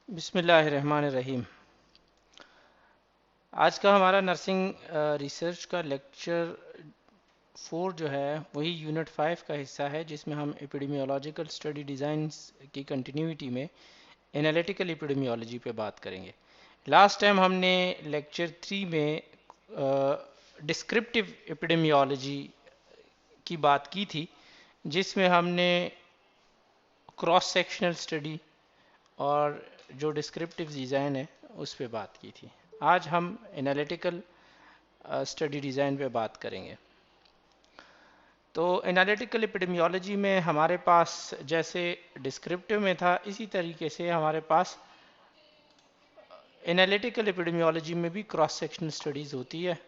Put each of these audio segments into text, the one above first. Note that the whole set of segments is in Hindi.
बिस्मिल्लाहिर्रहमानिर्रहीम। आज का हमारा नर्सिंग रिसर्च का लेक्चर 4 जो है वही यूनिट 5 का हिस्सा है, जिसमें हम एपिडेमियोलॉजिकल स्टडी डिज़ाइंस की कंटिन्यूटी में एनालिटिकल एपिडेमियोलॉजी पे बात करेंगे। लास्ट टाइम हमने लेक्चर 3 में डिस्क्रिप्टिव एपिडेमियोलॉजी की बात की थी, जिसमें हमने क्रॉस सेक्शनल स्टडी और जो डिस्क्रिप्टिव डिज़ाइन है उस पे बात की थी। आज हम एनालिटिकल स्टडी डिज़ाइन पे बात करेंगे। तो एनालिटिकल एपिडेमियोलॉजी में हमारे पास जैसे डिस्क्रिप्टिव में था, इसी तरीके से हमारे पास एनालिटिकल एपिडेमियोलॉजी में भी क्रॉस सेक्शनल स्टडीज़ होती है।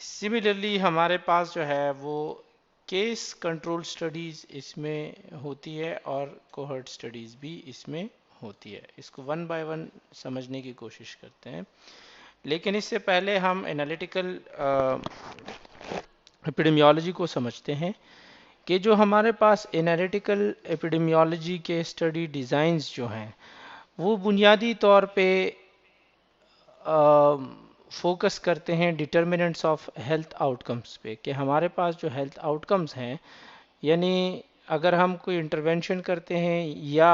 सिमिलरली हमारे पास जो है वो केस कंट्रोल स्टडीज़ इसमें होती है और कोहर्ट स्टडीज़ भी इसमें होती है। इसको वन बाय वन समझने की कोशिश करते हैं, लेकिन इससे पहले हम एनालिटिकल एपिडेमियोलॉजी को समझते हैं कि जो हमारे पास एनालिटिकल एपिडेमियोलॉजी के स्टडी डिज़ाइंस जो हैं वो बुनियादी तौर पे फोकस करते हैं डिटर्मिनेंट्स ऑफ हेल्थ आउटकम्स पे, कि हमारे पास जो हेल्थ आउटकम्स हैं, यानी अगर हम कोई इंटरवेंशन करते हैं या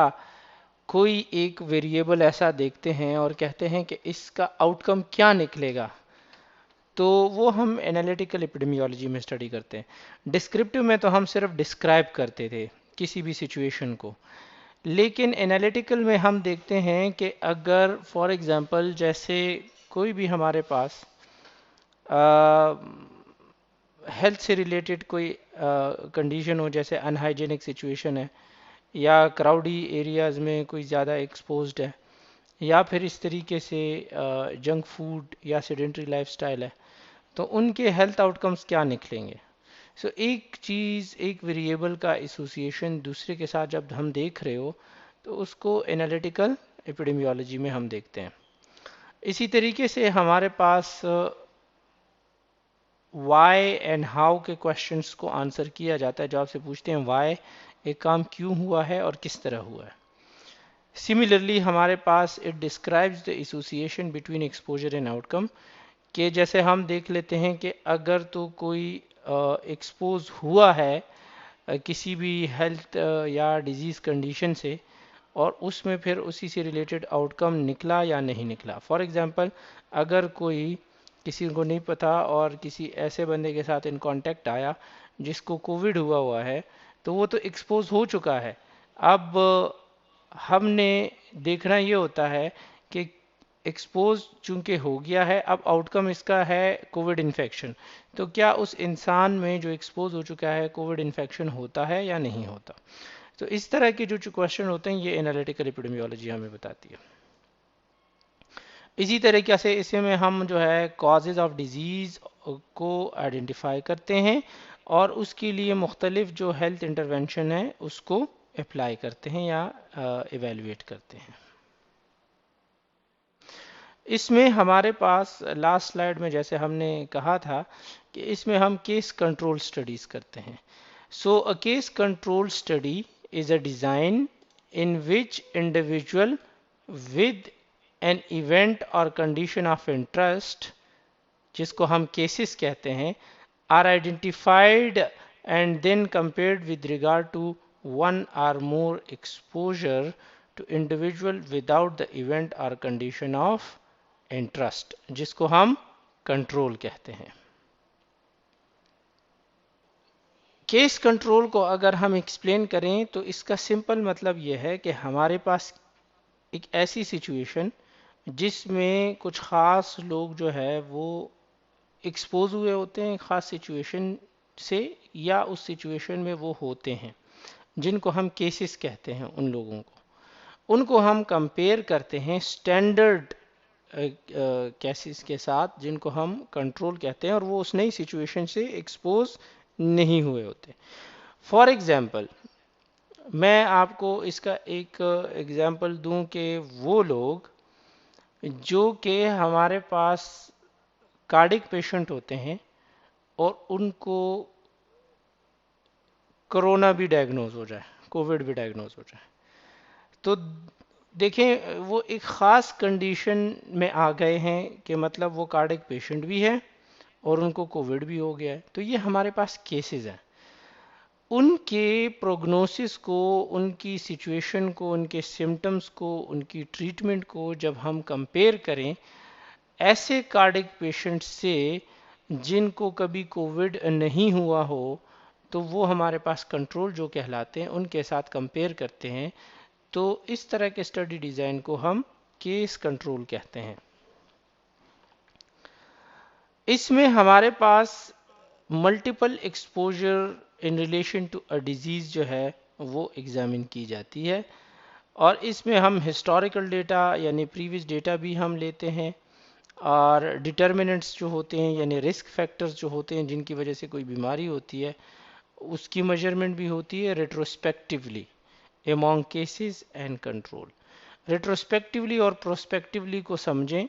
कोई एक वेरिएबल ऐसा देखते हैं और कहते हैं कि इसका आउटकम क्या निकलेगा, तो वो हम एनालिटिकल एपिडेमियोलॉजी में स्टडी करते हैं। डिस्क्रिप्टिव में तो हम सिर्फ डिस्क्राइब करते थे किसी भी सिचुएशन को, लेकिन एनालिटिकल में हम देखते हैं कि अगर फॉर एग्जांपल जैसे कोई भी हमारे पास हेल्थ से रिलेटेड कोई कंडीशन हो, जैसे अनहाइजेनिक सिचुएशन है या क्राउडी एरियाज़ में कोई ज़्यादा एक्सपोज्ड है, या फिर इस तरीके से जंक फूड या सेडेंट्री लाइफस्टाइल है, तो उनके हेल्थ आउटकम्स क्या निकलेंगे। सो एक चीज़, एक वेरिएबल का एसोसिएशन दूसरे के साथ जब हम देख रहे हो तो उसको एनालिटिकल एपिडेमियोलॉजी में हम देखते हैं। इसी तरीके से हमारे पास वाई एंड हाउ के क्वेश्चंस को आंसर किया जाता है, जो आपसे पूछते हैं वाई, एक काम क्यों हुआ है और किस तरह हुआ है। सिमिलरली हमारे पास it describes the association between exposure and outcome, कि जैसे हम देख लेते हैं कि अगर तो कोई एक्सपोज हुआ है किसी भी हेल्थ या डिजीज़ कंडीशन से, और उसमें फिर उसी से रिलेटेड आउटकम निकला या नहीं निकला। फॉर एग्जांपल अगर कोई, किसी को नहीं पता और किसी ऐसे बंदे के साथ इन कांटेक्ट आया जिसको कोविड हुआ है, तो वो तो एक्सपोज हो चुका है। अब हमने देखना ये होता है कि एक्सपोज चूंकि हो गया है, अब आउटकम इसका है कोविड इन्फेक्शन, तो क्या उस इंसान में जो एक्सपोज हो चुका है कोविड इन्फेक्शन होता है या नहीं होता। तो इस तरह के जो क्वेश्चन होते हैं ये एनालिटिकल एपिडेमियोलॉजी हमें बताती है। इसी तरीके से इसमें हम जो है कॉजेज ऑफ डिजीज़ को आइडेंटिफाई करते हैं और उसके लिए मुख्तलिफ जो हेल्थ इंटरवेंशन है उसको अप्लाई करते हैं या इवेलुएट करते हैं। इसमें हमारे पास लास्ट स्लाइड में जैसे हमने कहा था कि इसमें हम केस कंट्रोल स्टडीज करते हैं। So a case control study is a design in which individual with an event or condition of interest, जिसको हम केसेस कहते हैं, are identified and then compared with regard to one or more exposure to individual without the event or condition of interest, जिसको हम कंट्रोल कहते हैं। केस कंट्रोल को अगर हम एक्सप्लेन करें तो इसका सिंपल मतलब यह है कि हमारे पास एक ऐसी सिचुएशन जिसमें कुछ ख़ास लोग जो है वो एक्सपोज हुए होते हैं ख़ास सिचुएशन से, या उस सिचुएशन में वो होते हैं, जिनको हम केसेस कहते हैं। उन लोगों को, उनको हम कंपेयर करते हैं स्टैंडर्ड केसेस के साथ, जिनको हम कंट्रोल कहते हैं, और वो उस नई सिचुएशन से एक्सपोज नहीं हुए होते। फॉर एग्जांपल मैं आपको इसका एक एग्जांपल दूं कि वो लोग जो कि हमारे पास कार्डिक पेशेंट होते हैं और उनको कोरोना भी डायग्नोज हो जाए, कोविड भी डायग्नोज हो जाए, तो देखें वो एक ख़ास कंडीशन में आ गए हैं कि मतलब वो कार्डिक पेशेंट भी है और उनको कोविड भी हो गया है, तो ये हमारे पास केसेस हैं। उनके प्रोग्नोसिस को, उनकी सिचुएशन को, उनके सिम्टम्स को, उनकी ट्रीटमेंट को जब हम कंपेयर करें ऐसे कार्डिक पेशेंट्स से जिनको कभी कोविड नहीं हुआ हो, तो वो हमारे पास कंट्रोल जो कहलाते हैं उनके साथ कंपेयर करते हैं। तो इस तरह के स्टडी डिज़ाइन को हम केस कंट्रोल कहते हैं। इसमें हमारे पास multiple exposure in relation to a disease जो है वो एग्जामिन की जाती है, और इसमें हम हिस्टोरिकल डेटा यानी प्रीवियस डेटा भी हम लेते हैं, और डिटर्मिनेंट्स जो होते हैं यानी रिस्क फैक्टर्स जो होते हैं जिनकी वजह से कोई बीमारी होती है उसकी मेजरमेंट भी होती है retrospectively among cases and control. Retrospectively और प्रोस्पेक्टिवली को समझें।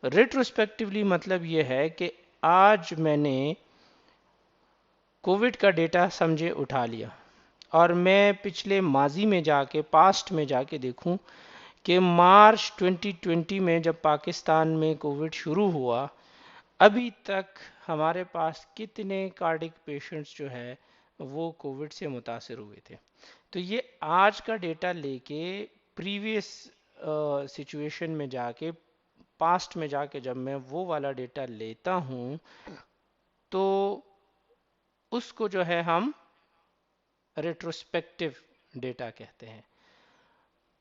रेट्रोस्पेक्टिवली मतलब ये है कि आज मैंने कोविड का डेटा समझे उठा लिया और मैं पिछले माजी में जाके, पास्ट में जाके देखूं कि मार्च 2020 में जब पाकिस्तान में कोविड शुरू हुआ अभी तक हमारे पास कितने कार्डिक पेशेंट्स जो है वो कोविड से मुतासिर हुए थे। तो ये आज का डेटा लेके प्रीवियस सिचुएशन में जाके, पास्ट में जाके जब मैं वो वाला डेटा लेता हूँ तो उसको जो है हम रेट्रोस्पेक्टिव डेटा कहते हैं।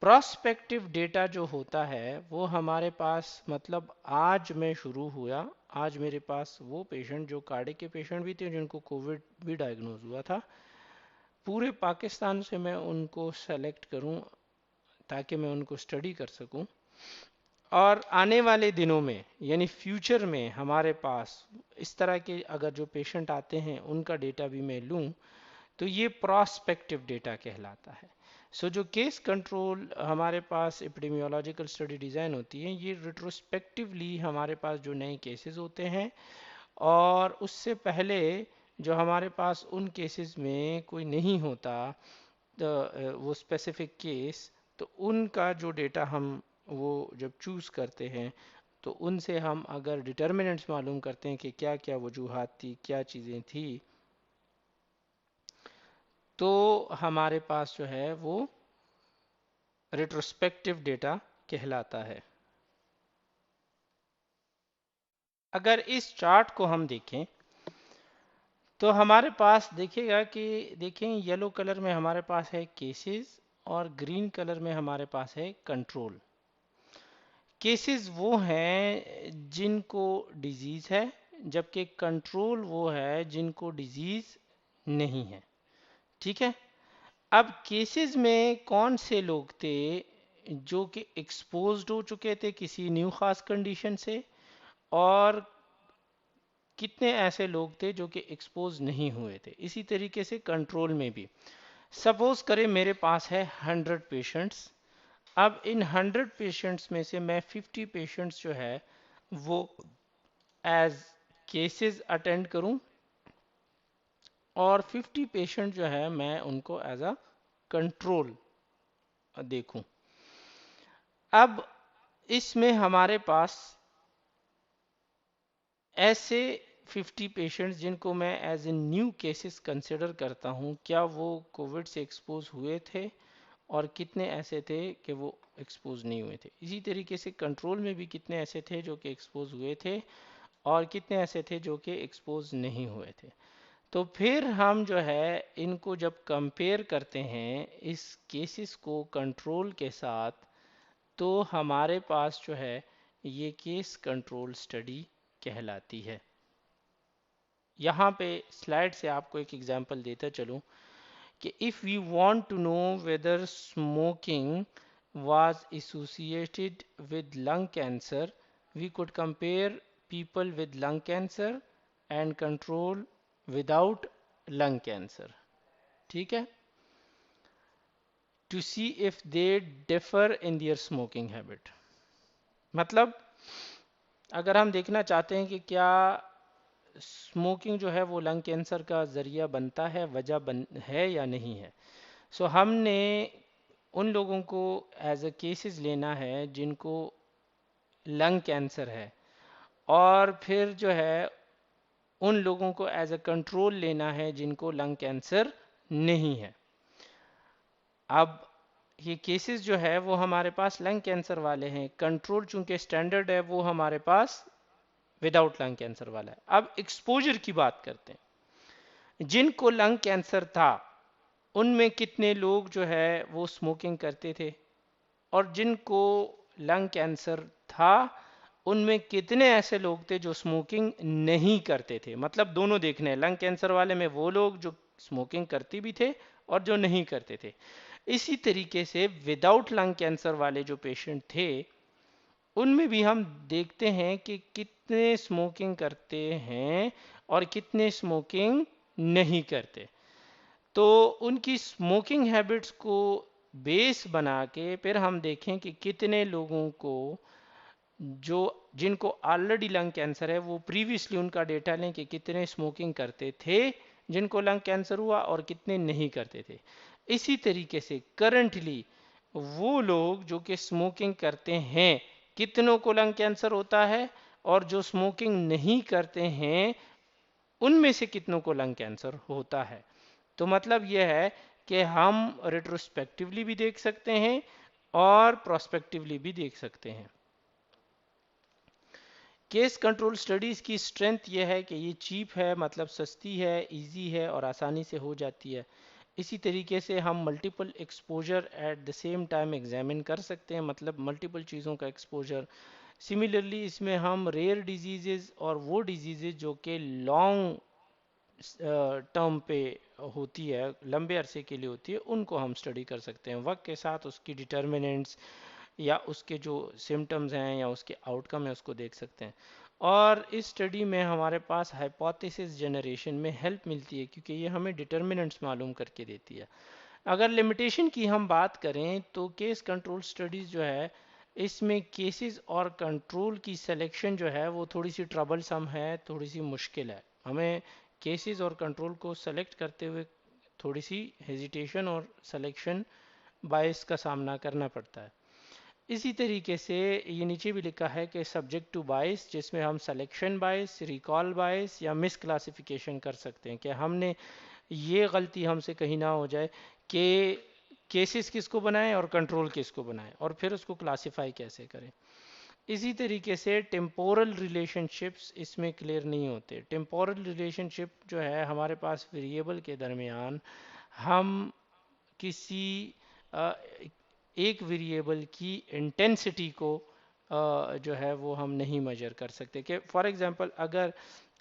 प्रोस्पेक्टिव डेटा जो होता है वो हमारे पास मतलब आज में शुरू हुआ, आज मेरे पास वो पेशेंट जो कार्डिक के पेशेंट भी थे जिनको कोविड भी डायग्नोज हुआ था, पूरे पाकिस्तान से मैं उनको सेलेक्ट करूं ताकि मैं उनको स्टडी कर सकूं, और आने वाले दिनों में यानी फ्यूचर में हमारे पास इस तरह के अगर जो पेशेंट आते हैं उनका डेटा भी मैं लूं तो ये प्रोस्पेक्टिव डेटा कहलाता है। सो जो केस कंट्रोल हमारे पास एपिडेमियोलॉजिकल स्टडी डिज़ाइन होती है ये रिट्रोस्पेक्टिवली हमारे पास जो नए केसेस होते हैं और उससे पहले जो हमारे पास उन केसेस में कोई नहीं होता वो स्पेसिफिक केस, तो उनका जो डेटा हम वो जब चूज़ करते हैं तो उनसे हम अगर डिटर्मिनेंट्स मालूम करते हैं कि क्या क्या वजूहात थी, क्या चीज़ें थी, तो हमारे पास जो है वो रेट्रोस्पेक्टिव डेटा कहलाता है। अगर इस चार्ट को हम देखें तो हमारे पास देखिएगा कि देखें येलो कलर में हमारे पास है केसेस और ग्रीन कलर में हमारे पास है कंट्रोल। केसेस वो हैं जिनको डिजीज़ है, जबकि कंट्रोल वो है जिनको डिजीज़ नहीं है। ठीक है। अब केसेस में कौन से लोग थे जो कि एक्सपोज्ड हो चुके थे किसी न्यू खास कंडीशन से, और कितने ऐसे लोग थे जो कि एक्सपोज नहीं हुए थे। इसी तरीके से कंट्रोल में भी सपोज करें मेरे पास है 100 पेशेंट्स। अब इन 100 पेशेंट्स में से मैं 50 पेशेंट्स जो है वो एज केसेस अटेंड करूं और 50 पेशेंट जो है मैं उनको एज अ कंट्रोल देखूं। अब इसमें हमारे पास ऐसे 50 पेशेंट्स जिनको मैं as a new cases consider करता हूं, क्या वो कोविड से एक्सपोज हुए थे और कितने ऐसे थे कि वो एक्सपोज नहीं हुए थे। इसी तरीके से कंट्रोल में भी कितने ऐसे थे जो कि एक्सपोज हुए थे और कितने ऐसे थे जो कि एक्सपोज नहीं हुए थे। तो फिर हम जो है इनको जब कंपेयर करते हैं इस केसेस को कंट्रोल के साथ, तो हमारे पास जो है ये केस कंट्रोल स्टडी कहलाती है। यहाँ पे स्लाइड से आपको एक एग्जांपल देता चलूँ कि if we want to know whether smoking was associated with lung cancer, we could compare people with lung cancer and control without lung cancer. ठीक है, to see if they differ in their smoking habit। मतलब अगर हम देखना चाहते हैं कि क्या स्मोकिंग जो है वो लंग कैंसर का ज़रिया बनता है, वजह है या नहीं है। सो हमने उन लोगों को एज अ केसेस लेना है जिनको लंग कैंसर है, और फिर जो है उन लोगों को एज अ कंट्रोल लेना है जिनको लंग कैंसर नहीं है। अब ये केसेस जो है वो हमारे पास लंग कैंसर वाले हैं, कंट्रोल चूंकि स्टैंडर्ड है वो हमारे पास विदाउट लंग कैंसर वाला है। अब एक्सपोजर की बात करते हैं। जिनको लंग कैंसर था उनमें कितने लोग जो है वो स्मोकिंग करते थे, और जिनको लंग कैंसर था उनमें कितने ऐसे लोग थे जो स्मोकिंग नहीं करते थे। मतलब दोनों देखने हैं, लंग कैंसर वाले में वो लोग जो स्मोकिंग करते भी थे और जो नहीं करते थे। इसी तरीके से विदाउट लंग कैंसर वाले जो पेशेंट थे उनमें भी हम देखते हैं कि कितने स्मोकिंग करते हैं और कितने स्मोकिंग नहीं करते। तो उनकी स्मोकिंग हैबिट्स को बेस बना के फिर हम देखें कि कितने लोगों को जो जिनको ऑलरेडी लंग कैंसर है वो प्रीवियसली उनका डेटा लें कि कितने स्मोकिंग करते थे जिनको लंग कैंसर हुआ और कितने नहीं करते थे। इसी तरीके से करंटली वो लोग जो कि स्मोकिंग करते हैं कितनों को लंग कैंसर होता है, और जो स्मोकिंग नहीं करते हैं उनमें से कितनों को लंग कैंसर होता है। तो मतलब यह है कि हम रेट्रोस्पेक्टिवली भी देख सकते हैं और प्रोस्पेक्टिवली भी देख सकते हैं। केस कंट्रोल स्टडीज़ की स्ट्रेंथ यह है कि ये चीप है, मतलब सस्ती है, इजी है और आसानी से हो जाती है। इसी तरीके से हम multiple exposure at the same time examine कर सकते हैं, मतलब मल्टीपल चीज़ों का एक्सपोजर। सिमिलरली इसमें हम रेयर डिजीज़ेज़ और वो डिजीज़ेज़ जो कि लॉन्ग टर्म पे होती है, लंबे अरसे के लिए होती है, उनको हम स्टडी कर सकते हैं। वक्त के साथ उसकी डिटर्मिनेंट्स या उसके जो सिम्टम्स हैं या उसके आउटकम है उसको देख सकते हैं। और इस स्टडी में हमारे पास हाइपोथेसिस जनरेशन में हेल्प मिलती है क्योंकि ये हमें डिटर्मिनेंट्स मालूम करके देती है। अगर लिमिटेशन की हम बात करें तो केस कंट्रोल स्टडीज़ जो है इसमें केसेस और कंट्रोल की सिलेक्शन जो है वो थोड़ी सी ट्रबलसम है, थोड़ी सी मुश्किल है। हमें केसेस और कंट्रोल को सेलेक्ट करते हुए थोड़ी सी हेजिटेशन और सिलेक्शन बायस का सामना करना पड़ता है। इसी तरीके से ये नीचे भी लिखा है कि सब्जेक्ट टू बायस, जिसमें हम सिलेक्शन बायस, रिकॉल बायस या मिस क्लासिफिकेशन कर सकते हैं कि हमने ये गलती हमसे कहीं ना हो जाए कि केसेस किसको बनाएं और कंट्रोल किसको बनाएं और फिर उसको क्लासिफाई कैसे करें। इसी तरीके से टेम्पोरल रिलेशनशिप्स इसमें क्लियर नहीं होते। टेम्पोरल रिलेशनशिप जो है हमारे पास वेरिएबल के दरमियान हम किसी अ, एक वेरिएबल की इंटेंसिटी को जो है वो हम नहीं मेजर कर सकते। कि फॉर एग्जांपल अगर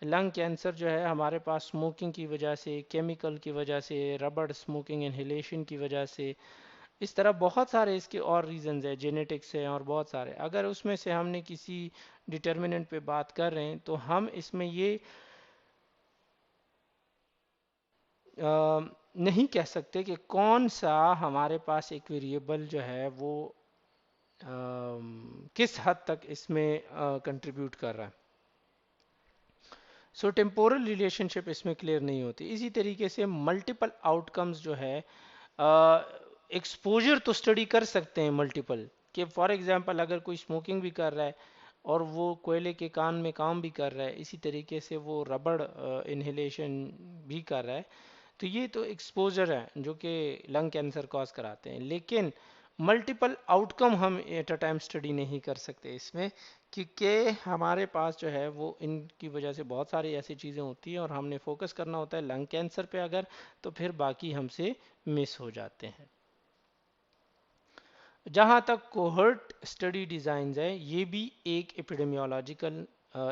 लंग कैंसर जो है हमारे पास स्मोकिंग की वजह से, केमिकल की वजह से, रबड़ स्मोकिंग इनहेलेशन की वजह से, इस तरह बहुत सारे इसके और रीजंस है, जेनेटिक्स है और बहुत सारे, अगर उसमें से हमने किसी डिटर्मिनेंट पे बात कर रहे हैं तो हम इसमें ये नहीं कह सकते कि कौन सा हमारे पास एक वेरिएबल जो है वो किस हद तक इसमें कंट्रीब्यूट कर रहा है। सो टेम्पोरल रिलेशनशिप इसमें क्लियर नहीं होती। इसी तरीके से मल्टीपल आउटकम्स जो है एक्सपोजर तो स्टडी कर सकते हैं मल्टीपल, कि फॉर एग्जांपल अगर कोई स्मोकिंग भी कर रहा है और वो कोयले के कान में काम भी कर रहा है, इसी तरीके से वो रबड़ इनहेलेशन भी कर रहा है, तो ये तो एक्सपोजर है जो कि लंग कैंसर कॉज कराते हैं। लेकिन मल्टीपल आउटकम हम एट अ टाइम स्टडी नहीं कर सकते इसमें, क्योंकि हमारे पास जो है वो इनकी वजह से बहुत सारी ऐसी चीज़ें होती हैं और हमने फोकस करना होता है लंग कैंसर पे अगर, तो फिर बाकी हमसे मिस हो जाते हैं। जहाँ तक कोहर्ट स्टडी डिज़ाइन है, ये भी एक एपिडेमियोलॉजिकल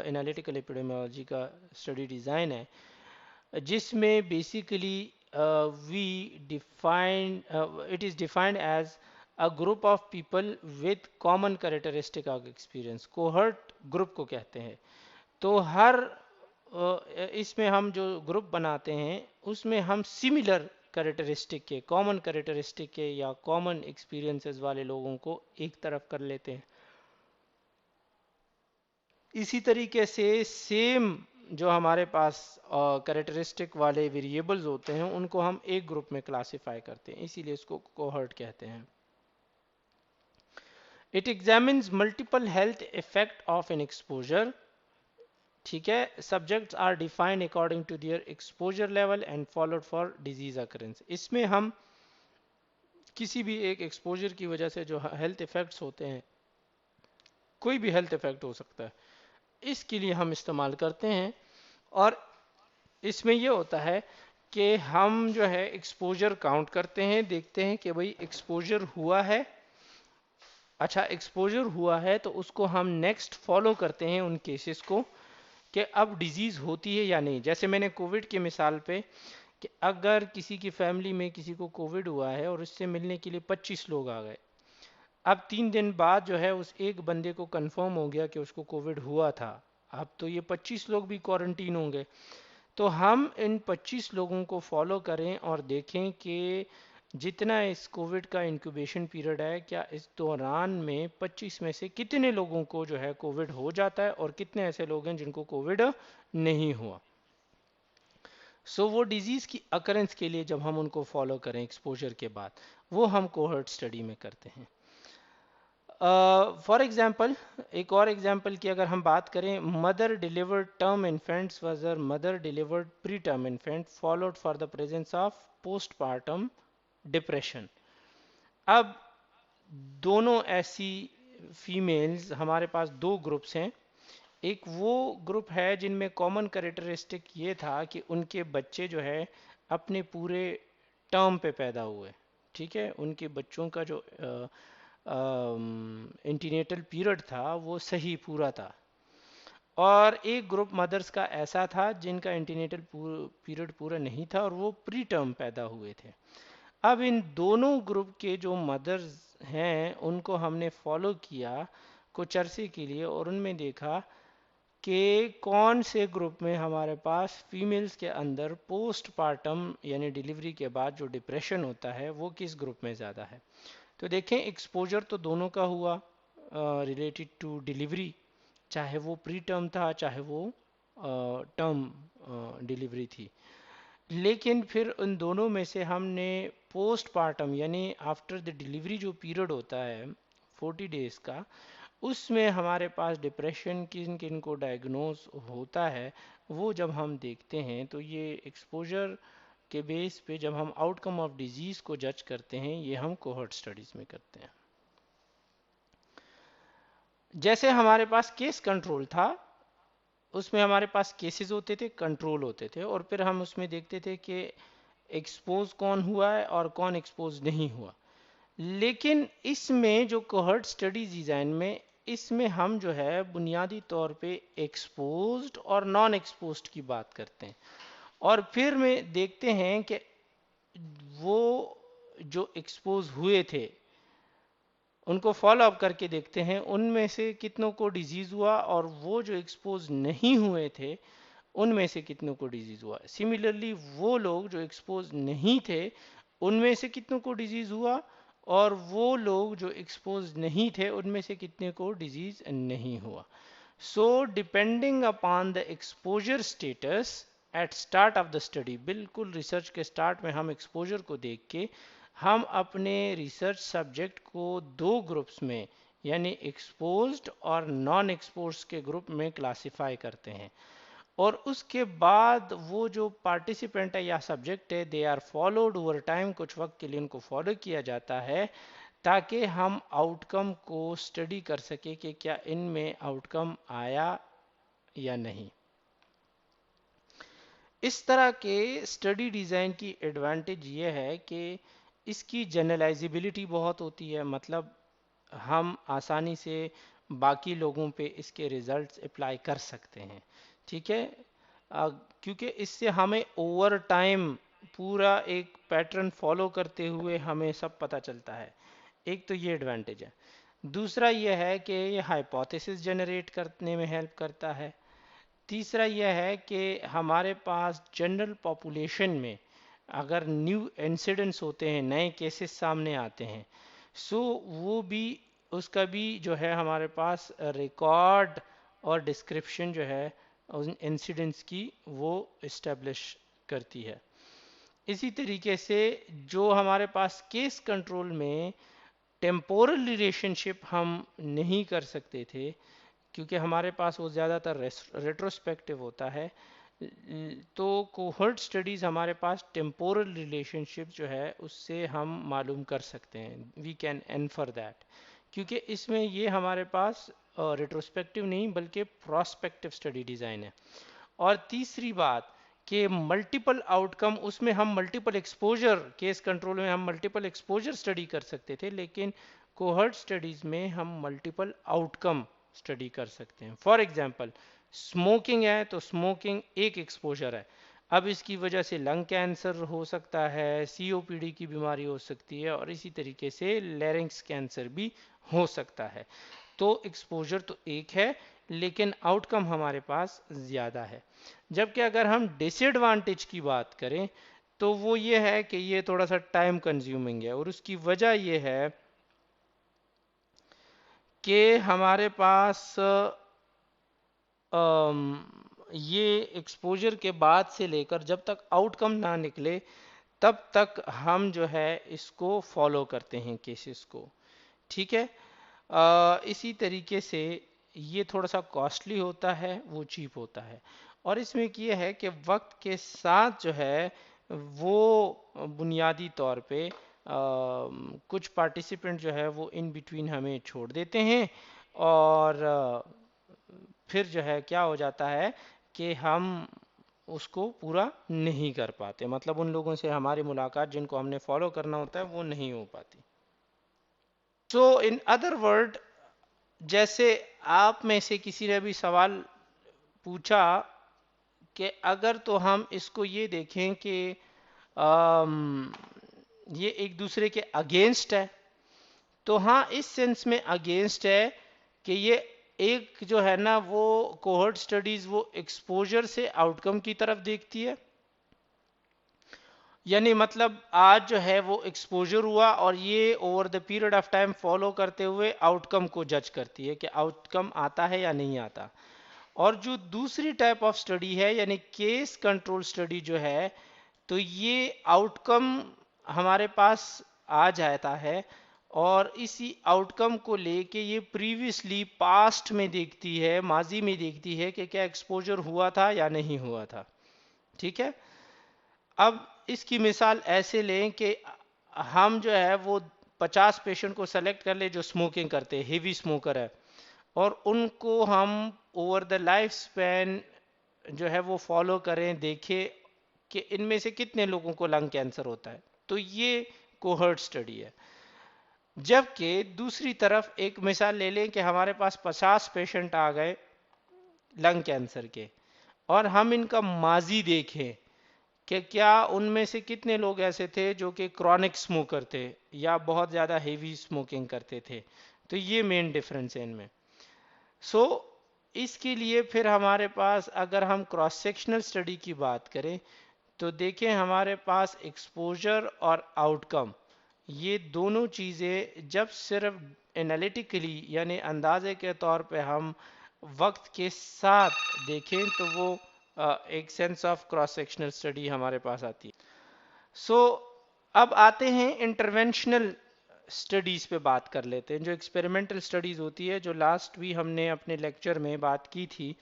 एनालिटिकल एपिडेमियोलॉजी का स्टडी डिज़ाइन है जिसमें basically we define it is defined as a group of people with common characteristic of experience. Cohort group को कहते हैं। तो हर इसमें हम जो ग्रुप बनाते हैं उसमें हम सिमिलर कैरेक्टरिस्टिक के, कॉमन कैरेक्टरिस्टिक के या कॉमन एक्सपीरियंसेस वाले लोगों को एक तरफ कर लेते हैं। इसी तरीके से सेम जो हमारे पास कैरेक्टरिस्टिक वाले वेरिएबल्स होते हैं उनको हम एक ग्रुप में क्लासिफाई करते हैं, इसीलिए इसको कोहर्ट कहते हैं। It examines multiple health effect of an exposure, ठीक है। Subjects are defined according to their exposure level and followed for disease occurrence. इसमें हम किसी भी एक एक्सपोजर की वजह से जो हेल्थ इफेक्ट्स होते हैं, कोई भी हेल्थ इफेक्ट हो सकता है, इसके लिए हम इस्तेमाल करते हैं। और इसमें ये होता है कि हम जो है एक्सपोजर काउंट करते हैं, देखते हैं कि भाई एक्सपोजर हुआ है, अच्छा एक्सपोजर हुआ है तो उसको हम नेक्स्ट फॉलो करते हैं उन केसेस को कि अब डिजीज़ होती है या नहीं। जैसे मैंने कोविड की मिसाल पे कि अगर किसी की फैमिली में किसी को कोविड हुआ है और उससे मिलने के लिए 25 लोग आ गए, अब 3 दिन बाद जो है उस एक बंदे को कंफर्म हो गया कि उसको कोविड हुआ था, अब तो ये 25 लोग भी क्वारंटीन होंगे। तो हम इन 25 लोगों को फॉलो करें और देखें कि जितना इस कोविड का इंक्यूबेशन पीरियड है, क्या इस दौरान में 25 में से कितने लोगों को जो है कोविड हो जाता है और कितने ऐसे लोग हैं जिनको कोविड नहीं हुआ। सो वो डिजीज़ की अकरेंस के लिए जब हम उनको फॉलो करें एक्सपोजर के बाद, वो हम कोहर्ट स्टडी में करते हैं। फॉर एग्जाम्पल, एक और एग्जाम्पल की अगर हम बात करें, mother delivered term infants versus mother delivered pre term infant followed for the presence of postpartum depression. अब दोनों ऐसी फीमेल्स, हमारे पास दो ग्रुप्स हैं। एक वो ग्रुप है जिनमें कॉमन कैरेक्टरिस्टिक ये था कि उनके बच्चे जो है अपने पूरे टर्म पे पैदा हुए, ठीक है, उनके बच्चों का जो एंटीनेटल पीरियड था वो सही पूरा था। और एक ग्रुप मदर्स का ऐसा था जिनका एंटीनेटल पीरियड पूरा नहीं था और वो प्री टर्म पैदा हुए थे। अब इन दोनों ग्रुप के जो मदर्स हैं उनको हमने फॉलो किया कुछ अरसे के लिए और उनमें देखा कि कौन से ग्रुप में हमारे पास फीमेल्स के अंदर पोस्टपार्टम यानी डिलीवरी के बाद जो डिप्रेशन होता है वो किस ग्रुप में ज़्यादा है। तो देखें एक्सपोजर तो दोनों का हुआ रिलेटेड टू डिलीवरी, चाहे वो प्री टर्म था चाहे वो टर्म डिलीवरी थी। लेकिन फिर उन दोनों में से हमने पोस्टपार्टम यानी आफ्टर द डिलीवरी जो पीरियड होता है 40 डेज का, उसमें हमारे पास डिप्रेशन किन किन को डायग्नोज होता है, वो जब हम देखते हैं तो ये एक्सपोजर के बेस पे जब हम आउटकम ऑफ डिजीज़ को जज करते हैं, ये हम कोहर्ट स्टडीज़ में करते हैं। जैसे हमारे पास केस कंट्रोल था, उसमें हमारे पास केसेस होते थे, कंट्रोल होते थे, और फिर हम उसमें देखते थे कि एक्सपोज कौन हुआ है और कौन एक्सपोज नहीं हुआ। लेकिन इसमें जो कोहर्ट स्टडीज डिज़ाइन में, इसमें हम जो है बुनियादी तौर पे एक्सपोज्ड और नॉन एक्सपोज्ड की बात करते हैं और फिर में देखते हैं कि वो जो एक्सपोज हुए थे उनको फॉलो अप करके देखते हैं उनमें से कितनों को डिजीज़ हुआ और वो जो एक्सपोज नहीं हुए थे उनमें से कितनों को डिजीज़ हुआ। सिमिलरली वो लोग जो एक्सपोज नहीं थे उनमें से कितनों को डिजीज़ हुआ और वो लोग जो एक्सपोज नहीं थे उनमें से कितने को डिजीज़ नहीं हुआ। So depending upon the exposure status at start of the study, बिल्कुल रिसर्च के स्टार्ट में हम एक्सपोजर को देख के हम अपने रिसर्च सब्जेक्ट को दो ग्रुप्स में यानी एक्सपोज्ड और नॉन एक्सपोज्ड के ग्रुप में क्लासिफाई करते हैं और उसके बाद वो जो पार्टिसिपेंट है या सब्जेक्ट है they are followed over time, कुछ वक्त के लिए उनको फॉलो किया जाता है ताकि हम आउटकम को स्टडी कर सके कि क्या इनमें आउटकम आया या नहीं। इस तरह के स्टडी डिज़ाइन की एडवांटेज ये है कि इसकी जनरलाइजेबिलिटी बहुत होती है, मतलब हम आसानी से बाकी लोगों पे इसके रिजल्ट्स अप्लाई कर सकते हैं, ठीक है। क्योंकि इससे हमें ओवर टाइम पूरा एक पैटर्न फॉलो करते हुए हमें सब पता चलता है। एक तो ये एडवांटेज है। दूसरा ये है कि ये हाइपोथेसिस जनरेट करने में हेल्प करता है। तीसरा यह है कि हमारे पास जनरल पॉपुलेशन में अगर न्यू इंसिडेंट्स होते हैं, नए केसेस सामने आते हैं, सो वो भी उसका भी जो है हमारे पास रिकॉर्ड और डिस्क्रिप्शन जो है उन इंसिडेंट्स की वो इस्टेब्लिश करती है। इसी तरीके से जो हमारे पास केस कंट्रोल में टेम्पोरल रिलेशनशिप हम नहीं कर सकते थे क्योंकि हमारे पास वो ज़्यादातर रेट्रोस्पेक्टिव होता है। तो कोहर्ट स्टडीज़ हमारे पास टेम्पोरल रिलेशनशिप जो है उससे हम मालूम कर सकते हैं, वी कैन इन्फर दैट, क्योंकि इसमें ये हमारे पास रेट्रोस्पेक्टिव नहीं बल्कि प्रोस्पेक्टिव स्टडी डिज़ाइन है। और तीसरी बात कि मल्टीपल आउटकम, उसमें हम मल्टीपल एक्सपोजर, केस कंट्रोल में हम मल्टीपल एक्सपोजर स्टडी कर सकते थे, लेकिन कोहर्ट स्टडीज़ में हम मल्टीपल आउटकम स्टडी कर सकते हैं। फॉर एग्जांपल स्मोकिंग है तो स्मोकिंग एक एक्सपोजर है, अब इसकी वजह से लंग कैंसर हो सकता है, सीओपीडी की बीमारी हो सकती है, और इसी तरीके से लैरिंक्स कैंसर भी हो सकता है। तो एक्सपोजर तो एक है लेकिन आउटकम हमारे पास ज़्यादा है। जबकि अगर हम डिसएडवांटेज की बात करें तो वो ये है कि ये थोड़ा सा टाइम कंज्यूमिंग है, और उसकी वजह ये है कि हमारे पास ये एक्सपोजर के बाद से लेकर जब तक आउटकम ना निकले तब तक हम जो है इसको फॉलो करते हैं केसेस को। ठीक है, इसी तरीके से ये थोड़ा सा कॉस्टली होता है, वो चीप होता है। और इसमें ये है कि वक्त के साथ जो है वो बुनियादी तौर पे कुछ पार्टिसिपेंट जो है वो इन बिटवीन हमें छोड़ देते हैं, और फिर जो है क्या हो जाता है कि हम उसको पूरा नहीं कर पाते, मतलब उन लोगों से हमारी मुलाकात जिनको हमने फॉलो करना होता है वो नहीं हो पाती। सो इन अदर वर्ड, जैसे आप में से किसी ने भी सवाल पूछा कि अगर तो हम इसको ये देखें कि ये एक दूसरे के अगेंस्ट है, तो हाँ इस सेंस में अगेंस्ट है कि ये एक जो है ना वो कोहर्ट स्टडीज वो एक्सपोजर से आउटकम की तरफ देखती है, यानी मतलब आज जो है वो एक्सपोजर हुआ और ये over the period of time follow करते हुए आउटकम को जज करती है कि आउटकम आता है या नहीं आता। और जो दूसरी टाइप ऑफ स्टडी है यानी केस कंट्रोल स्टडी जो है, तो ये आउटकम हमारे पास आ जाता है और इसी आउटकम को लेके ये प्रीवियसली पास्ट में देखती है, माजी में देखती है कि क्या एक्सपोजर हुआ था या नहीं हुआ था। ठीक है, अब इसकी मिसाल ऐसे लें कि हम जो है वो 50 पेशेंट को सेलेक्ट कर ले जो स्मोकिंग करते हैं, हेवी स्मोकर है, और उनको हम ओवर द लाइफ स्पैन जो है वो फॉलो करें, देखें कि इनमें से कितने लोगों को लंग कैंसर होता है। तो ये कोहर्ट स्टडी है। जबकि दूसरी तरफ एक मिसाल ले लें कि हमारे पास 50 पेशेंट आ गए लंग कैंसर के, और हम इनका माजी देखें कि क्या उनमें से कितने लोग ऐसे थे जो कि क्रॉनिक स्मोकर थे या बहुत ज़्यादा हेवी स्मोकिंग करते थे। तो ये मेन डिफरेंस है इनमें। सो इसके लिए फिर हमारे पास अगर हम क्रॉस सेक्शनल स्टडी की बात करें तो देखें हमारे पास एक्सपोजर और आउटकम, ये दोनों चीज़ें जब सिर्फ एनालिटिकली यानी अंदाजे के तौर पे हम वक्त के साथ देखें तो वो एक sense of cross sectional study हमारे पास आती है। सो अब आते हैं इंटरवेंशनल स्टडीज़ पे बात कर लेते हैं, जो एक्सपेरिमेंटल स्टडीज़ होती है, जो लास्ट भी हमने अपने लेक्चर में बात की थी,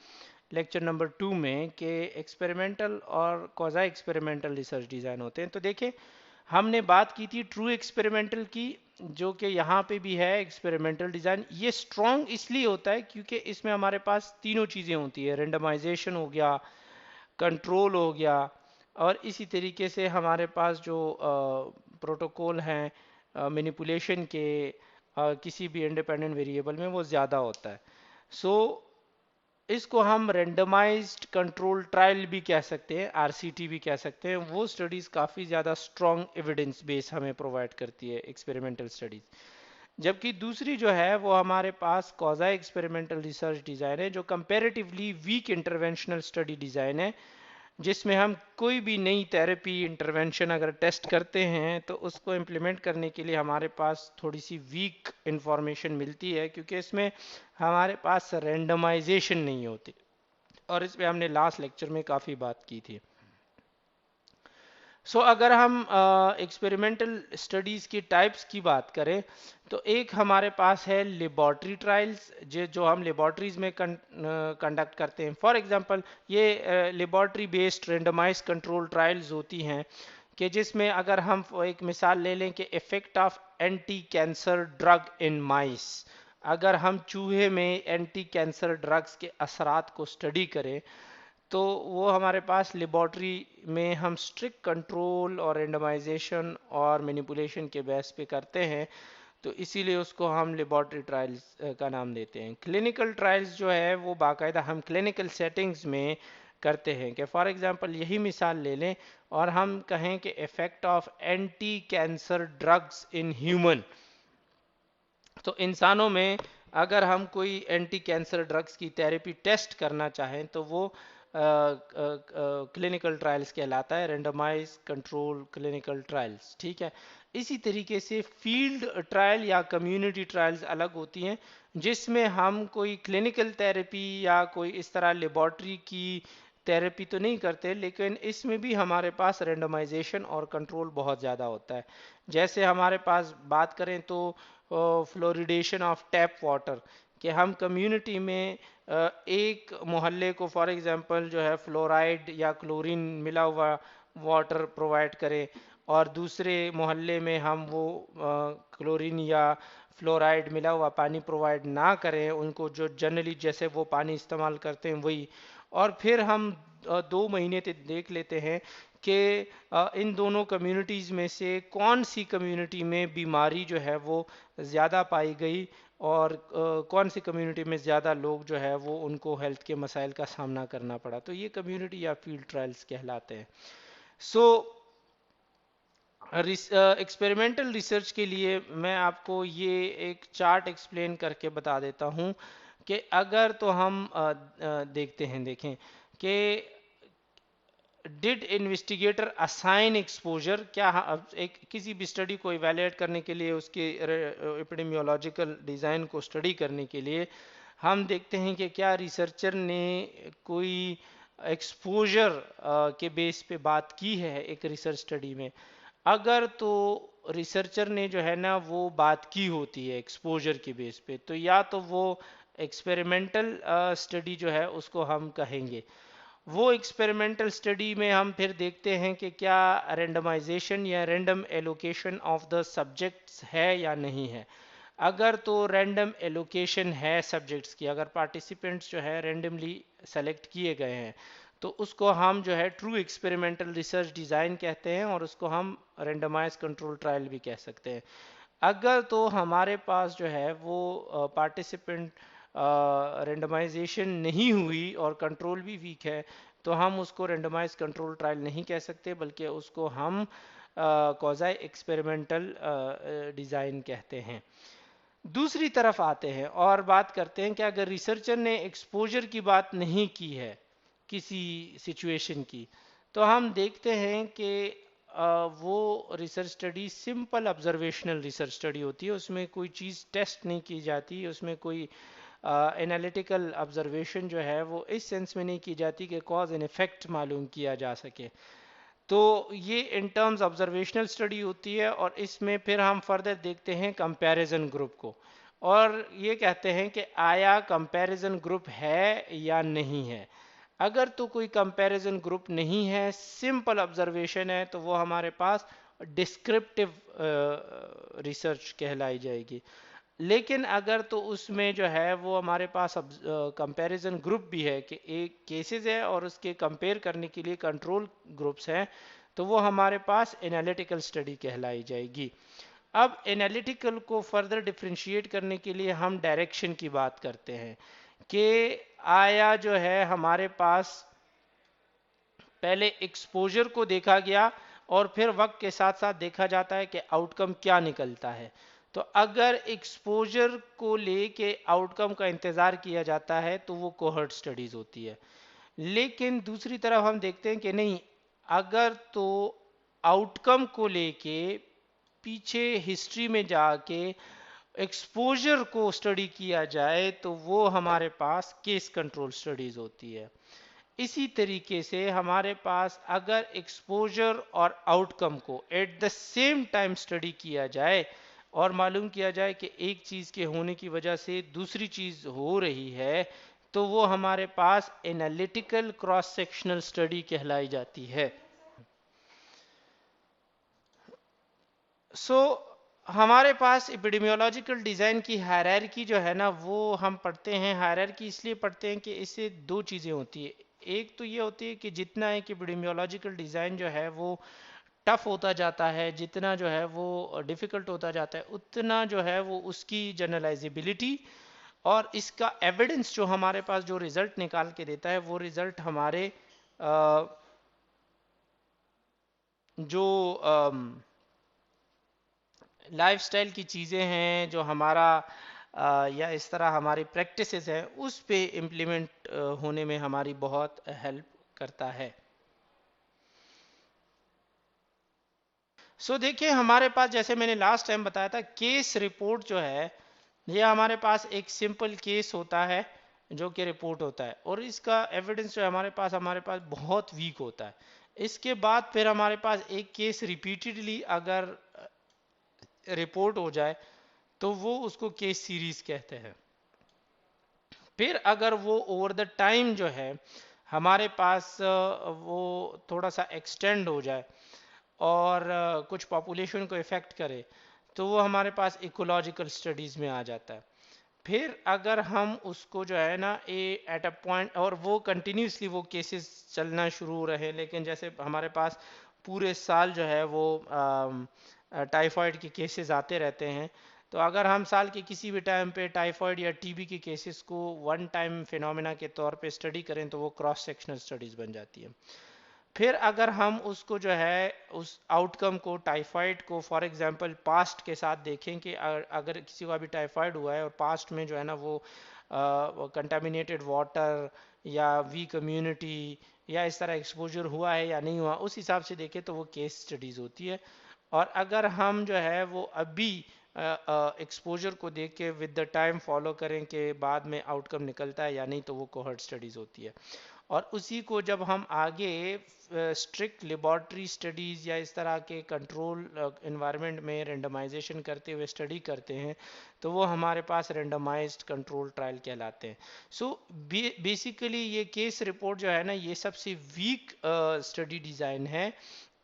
लेक्चर नंबर 2 में, कि एक्सपेरिमेंटल और क्वाज़ी एक्सपेरिमेंटल रिसर्च डिज़ाइन होते हैं। तो देखें हमने बात की थी ट्रू एक्सपेरिमेंटल की, जो कि यहाँ पे भी है एक्सपेरिमेंटल डिज़ाइन। ये स्ट्रॉन्ग इसलिए होता है क्योंकि इसमें हमारे पास तीनों चीज़ें होती है, रेंडमाइजेशन हो गया, कंट्रोल हो गया, और इसी तरीके से हमारे पास जो प्रोटोकॉल हैं मैनिपुलेशन के किसी भी इंडिपेंडेंट वेरिएबल में वो ज़्यादा होता है। सो इसको हम रेंडमाइज्ड कंट्रोल ट्रायल भी कह सकते हैं, आरसीटी भी कह सकते हैं। वो स्टडीज़ काफ़ी ज़्यादा स्ट्रॉन्ग एविडेंस बेस हमें प्रोवाइड करती है एक्सपेरिमेंटल स्टडीज़। जबकि दूसरी जो है वो हमारे पास क्वाज़ी एक्सपेरिमेंटल रिसर्च डिज़ाइन है, जो comparatively weak interventional study design है, जिसमें हम कोई भी नई थेरेपी इंटरवेंशन अगर टेस्ट करते हैं तो उसको इम्प्लीमेंट करने के लिए हमारे पास थोड़ी सी वीक इंफॉर्मेशन मिलती है, क्योंकि इसमें हमारे पास रेंडमाइजेशन नहीं होती, और इस पे हमने लास्ट लेक्चर में काफ़ी बात की थी। अगर हम एक्सपेरिमेंटल स्टडीज़ की टाइप्स की बात करें तो एक हमारे पास है लेबॉर्ट्री ट्रायल्स जो हम लेबॉर्ट्रीज में कंडक्ट करते हैं। फॉर एग्जांपल ये laboratory based randomise control trials होती हैं कि जिसमें अगर हम एक मिसाल ले लें कि effect of anti cancer drug in mice, अगर हम चूहे में एंटी कैंसर ड्रग्स के असरात को स्टडी करें तो वो हमारे पास लेबॉर्ट्री में हम स्ट्रिक्ट कंट्रोल और रेंडमाइजेशन और मैनिपुलेशन के बेस पे करते हैं, तो इसीलिए उसको हम लेबॉर्ट्री ट्रायल्स का नाम देते हैं। क्लिनिकल ट्रायल्स जो है वो बाकायदा हम क्लिनिकल सेटिंग्स में करते हैं कि फॉर एग्जांपल यही मिसाल ले लें और हम कहें कि effect of anti cancer drugs in human, तो इंसानों में अगर हम कोई एंटी कैंसर ड्रग्स की थेरेपी टेस्ट करना चाहें तो वो क्लिनिकल ट्रायल्स कहलाता है, रेंडमाइज कंट्रोल क्लिनिकल ट्रायल्स। ठीक है, इसी तरीके से फील्ड ट्रायल या कम्युनिटी ट्रायल्स अलग होती हैं जिसमें हम कोई क्लिनिकल थेरेपी या कोई इस तरह लेबॉर्ट्री की थेरेपी तो नहीं करते, लेकिन इसमें भी हमारे पास रेंडमाइजेशन और कंट्रोल बहुत ज़्यादा होता है। जैसे हमारे पास बात करें तो फ्लोरिडेशन ऑफ टैप वाटर, कि हम कम्युनिटी में एक मोहल्ले को फॉर एग्जांपल जो है फ्लोराइड या क्लोरीन मिला हुआ वाटर प्रोवाइड करें और दूसरे मोहल्ले में हम वो क्लोरीन या फ्लोराइड मिला हुआ पानी प्रोवाइड ना करें, उनको जो जनरली जैसे वो पानी इस्तेमाल करते हैं वही, और फिर हम 2 महीने तक देख लेते हैं कि इन दोनों कम्युनिटीज़ में से कौन सी कम्युनिटी में बीमारी जो है वो ज़्यादा पाई गई और कौन सी कम्युनिटी में ज़्यादा लोग जो है वो उनको हेल्थ के मसाइल का सामना करना पड़ा, तो ये कम्युनिटी या फील्ड ट्रायल्स कहलाते हैं। सो एक्सपेरिमेंटल रिसर्च के लिए मैं आपको ये एक चार्ट एक्सप्लेन करके बता देता हूँ कि अगर तो हम देखते हैं, देखें कि डिड इन्वेस्टिगेटर असाइन एक्सपोजर, क्या एक किसी भी स्टडी को इवेलुएट करने के लिए उसके एपिडेमियोलॉजिकल डिज़ाइन को स्टडी करने के लिए हम देखते हैं कि क्या रिसर्चर ने कोई एक्सपोजर के बेस पे बात की है एक रिसर्च स्टडी में। अगर तो रिसर्चर ने जो है ना वो बात की होती है एक्सपोजर के बेस पे, तो या तो वो एक्सपेरिमेंटल स्टडी जो है उसको हम कहेंगे। वो एक्सपेरिमेंटल स्टडी में हम फिर देखते हैं कि क्या रेंडमाइजेशन या random allocation of the subjects है या नहीं है। अगर तो रैंडम एलोकेशन है सब्जेक्ट्स की, अगर पार्टिसिपेंट्स जो है रैंडमली सेलेक्ट किए गए हैं, तो उसको हम जो है ट्रू एक्सपेरिमेंटल रिसर्च डिज़ाइन कहते हैं और उसको हम रेंडमाइज कंट्रोल ट्रायल भी कह सकते हैं। अगर तो हमारे पास जो है वो पार्टिसिपेंट रेंडमाइजेशन नहीं हुई और कंट्रोल भी वीक है, तो हम उसको रेंडमाइज कंट्रोल ट्रायल नहीं कह सकते, बल्कि उसको हम क्वाज़ी एक्सपेरिमेंटल डिज़ाइन कहते हैं। दूसरी तरफ आते हैं और बात करते हैं कि अगर रिसर्चर ने एक्सपोजर की बात नहीं की है किसी सिचुएशन की, तो हम देखते हैं कि वो research study simple observational research study होती है, उसमें कोई चीज़ टेस्ट नहीं की जाती, उसमें कोई एनालिटिकल ऑब्जर्वेशन जो है वो इस सेंस में नहीं की जाती कि कॉज एंड इफेक्ट मालूम किया जा सके। तो ये इन टर्म्स ऑब्जर्वेशनल स्टडी होती है और इसमें फिर हम फर्दर देखते हैं कंपैरिजन ग्रुप को और ये कहते हैं कि आया कंपैरिजन ग्रुप है या नहीं है। अगर तो कोई कंपैरिजन ग्रुप नहीं है, सिंपल ऑब्जर्वेशन है, तो वो हमारे पास डिस्क्रिप्टिव रिसर्च कहलाई जाएगी। लेकिन अगर तो उसमें जो है वो हमारे पास अब कंपैरिजन ग्रुप भी है कि एक केसेस है और उसके कंपेयर करने के लिए कंट्रोल ग्रुप्स हैं, तो वो हमारे पास एनालिटिकल स्टडी कहलाई जाएगी। अब एनालिटिकल को फर्दर डिफ्रेंशिएट करने के लिए हम डायरेक्शन की बात करते हैं कि आया जो है हमारे पास पहले एक्सपोजर को देखा गया और फिर वक्त के साथ साथ देखा जाता है कि आउटकम क्या निकलता है। तो अगर एक्सपोजर को लेके आउटकम का इंतज़ार किया जाता है तो वो कोहर्ट स्टडीज़ होती है। लेकिन दूसरी तरफ हम देखते हैं कि नहीं, अगर तो आउटकम को लेके पीछे हिस्ट्री में जाके एक्सपोजर को स्टडी किया जाए तो वो हमारे पास केस कंट्रोल स्टडीज़ होती है। इसी तरीके से हमारे पास अगर एक्सपोजर और आउटकम को at the same time study किया जाए और मालूम किया जाए कि एक चीज़ के होने की वजह से दूसरी चीज़ हो रही है, तो वो हमारे पास एनालिटिकल क्रॉस सेक्शनल स्टडी कहलाई जाती है। हमारे पास एपिडेमियोलॉजिकल डिज़ाइन की हायरार्की जो है ना, वो हम पढ़ते हैं। हायरार्की इसलिए पढ़ते हैं कि इससे दो चीज़ें होती है। एक तो ये होती है कि जितना एक एपिडेमियोलॉजिकल डिज़ाइन जो है वो टफ होता जाता है, जितना जो है वो डिफ़िकल्ट होता जाता है, उतना जो है वो उसकी जनरलाइजेबिलिटी और इसका एविडेंस जो हमारे पास जो रिज़ल्ट निकाल के देता है, वो रिज़ल्ट हमारे जो लाइफस्टाइल की चीज़ें हैं, जो हमारा या इस तरह हमारी प्रैक्टिसेस हैं, उस पे इम्प्लीमेंट होने में हमारी बहुत हेल्प करता है। देखिए, हमारे पास जैसे मैंने लास्ट टाइम बताया था, केस रिपोर्ट जो है, ये हमारे पास एक सिंपल केस होता है जो कि रिपोर्ट होता है, और इसका एविडेंस जो है हमारे पास बहुत वीक होता है। इसके बाद फिर हमारे पास एक केस रिपीटेडली अगर रिपोर्ट हो जाए तो वो उसको केस सीरीज कहते हैं। फिर अगर वो ओवर द टाइम जो है हमारे पास वो थोड़ा सा एक्सटेंड हो जाए और कुछ पॉपुलेशन को इफ़ेक्ट करे, तो वो हमारे पास इकोलॉजिकल स्टडीज़ में आ जाता है। फिर अगर हम उसको जो है ना एट अ पॉइंट, और वो कंटिन्यूसली वो केसेस चलना शुरू रहे, लेकिन जैसे हमारे पास पूरे साल जो है वो टाइफाइड के केसेस आते रहते हैं, तो अगर हम साल के किसी भी टाइम पे टाइफाइड या टीबी के केसेस को वन टाइम फिनोमेना के तौर पे स्टडी करें, तो वो क्रॉस सेक्शनल स्टडीज़ बन जाती है। फिर अगर हम उसको जो है उस आउटकम को, टाइफाइड को फॉर एग्जांपल पास्ट के साथ देखें कि अगर किसी को अभी टाइफाइड हुआ है और पास्ट में जो है ना वो कंटामिनेटेड वाटर या वीक इम्यूनिटी या इस तरह एक्सपोजर हुआ है या नहीं हुआ, उस हिसाब से देखें तो वो केस स्टडीज़ होती है। और अगर हम जो है वो अभी एक्सपोजर को देख के विद द टाइम फॉलो करें कि बाद में आउटकम निकलता है या नहीं, तो वो कोहर्ट स्टडीज़ होती है। और उसी को जब हम आगे स्ट्रिक्ट लेबॉर्ट्री स्टडीज़ या इस तरह के कंट्रोल इन्वायरमेंट में रेंडमाइजेशन करते हुए स्टडी करते हैं, तो वो हमारे पास रेंडमाइज्ड कंट्रोल ट्रायल कहलाते हैं। बेसिकली ये केस रिपोर्ट जो है ना, ये सबसे वीक स्टडी डिज़ाइन है,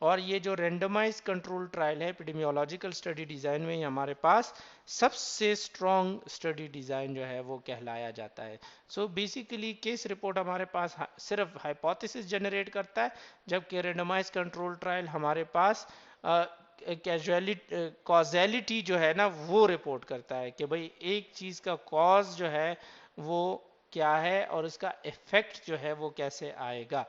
और ये जो रेंडमाइज कंट्रोल ट्रायल है एपिडेमियोलॉजिकल स्टडी डिज़ाइन में, हमारे पास सबसे स्ट्रॉन्ग स्टडी डिज़ाइन जो है वो कहलाया जाता है। बेसिकली केस रिपोर्ट हमारे पास सिर्फ हाइपोथेसिस जनरेट करता है, जबकि रेंडमाइज कंट्रोल ट्रायल हमारे पास कॉजेलिटी जो है ना वो रिपोर्ट करता है कि भाई एक चीज़ का कॉज जो है वो क्या है और उसका इफेक्ट जो है वो कैसे आएगा।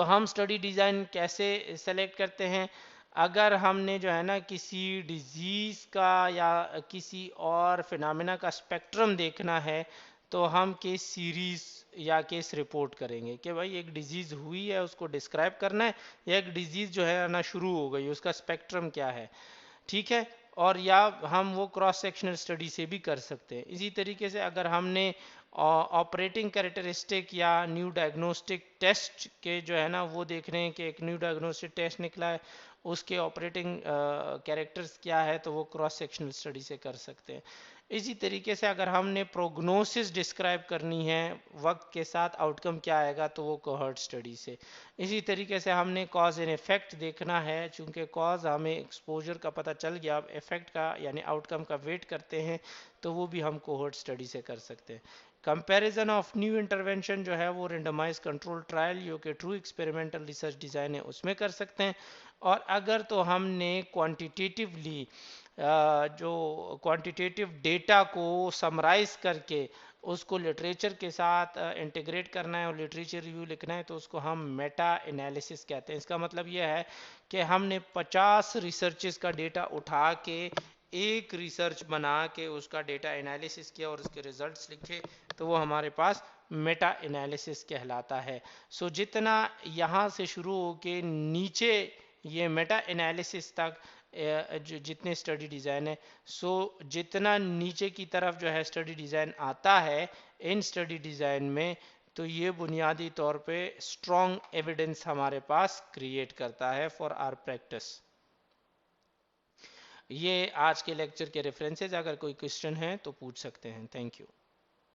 हम स्टडी डिज़ाइन कैसे सेलेक्ट करते हैं? अगर हमने जो है ना किसी डिज़ीज़ का या किसी और फिनोमेना का स्पेक्ट्रम देखना है, तो हम केस सीरीज़ या केस रिपोर्ट करेंगे कि भाई एक डिज़ीज़ हुई है, उसको डिस्क्राइब करना है, या एक डिज़ीज़ जो है ना शुरू हो गई, उसका स्पेक्ट्रम क्या है, ठीक है। और या हम वो क्रॉस सेक्शनल स्टडी से भी कर सकते हैं। इसी तरीके से अगर हमने ऑपरेटिंग कैरेक्टरिस्टिक या न्यू डायग्नोस्टिक टेस्ट के जो है ना वो देख रहे हैं कि एक न्यू डायग्नोस्टिक टेस्ट निकला है, उसके ऑपरेटिंग कैरेक्टर्स क्या है, तो वो क्रॉस सेक्शनल स्टडी से कर सकते हैं। इसी तरीके से अगर हमने प्रोग्नोसिस डिस्क्राइब करनी है, वक्त के साथ आउटकम क्या आएगा, तो वो कोहर्ट स्टडी से। इसी तरीके से हमने कॉज एंड इफेक्ट देखना है, चूंकि कॉज हमें एक्सपोजर का पता चल गया, अब इफेक्ट का यानी आउटकम का वेट करते हैं, तो वो भी हम कोहर्ट स्टडी से कर सकते हैं। कंपैरिजन ऑफ न्यू इंटरवेंशन जो है वो रेंडमाइज कंट्रोल ट्रायल जो कि ट्रू एक्सपेरिमेंटल रिसर्च डिज़ाइन है उसमें कर सकते हैं। और अगर तो हमने क्वांटिटेटिवली जो क्वांटिटेटिव डेटा को समराइज करके उसको लिटरेचर के साथ इंटीग्रेट करना है और लिटरेचर रिव्यू लिखना है, तो उसको हम मेटा एनालिसिस कहते हैं। इसका मतलब यह है कि हमने 50 रिसर्चेस का डेटा उठा के एक रिसर्च बना के उसका डेटा एनालिसिस किया और उसके रिजल्ट्स लिखे, तो वो हमारे पास मेटा एनालिसिस कहलाता है। जितना यहाँ से शुरू होके नीचे ये मेटा एनालिसिस तक जितने स्टडी डिज़ाइन है, जितना नीचे की तरफ जो है स्टडी डिज़ाइन आता है इन स्टडी डिज़ाइन में, तो ये बुनियादी तौर पे स्ट्रॉन्ग एविडेंस हमारे पास क्रिएट करता है फॉर आर प्रैक्टिस। ये आज के लेक्चर के रेफरेंसेस, अगर कोई क्वेश्चन है तो पूछ सकते हैं। Thank you.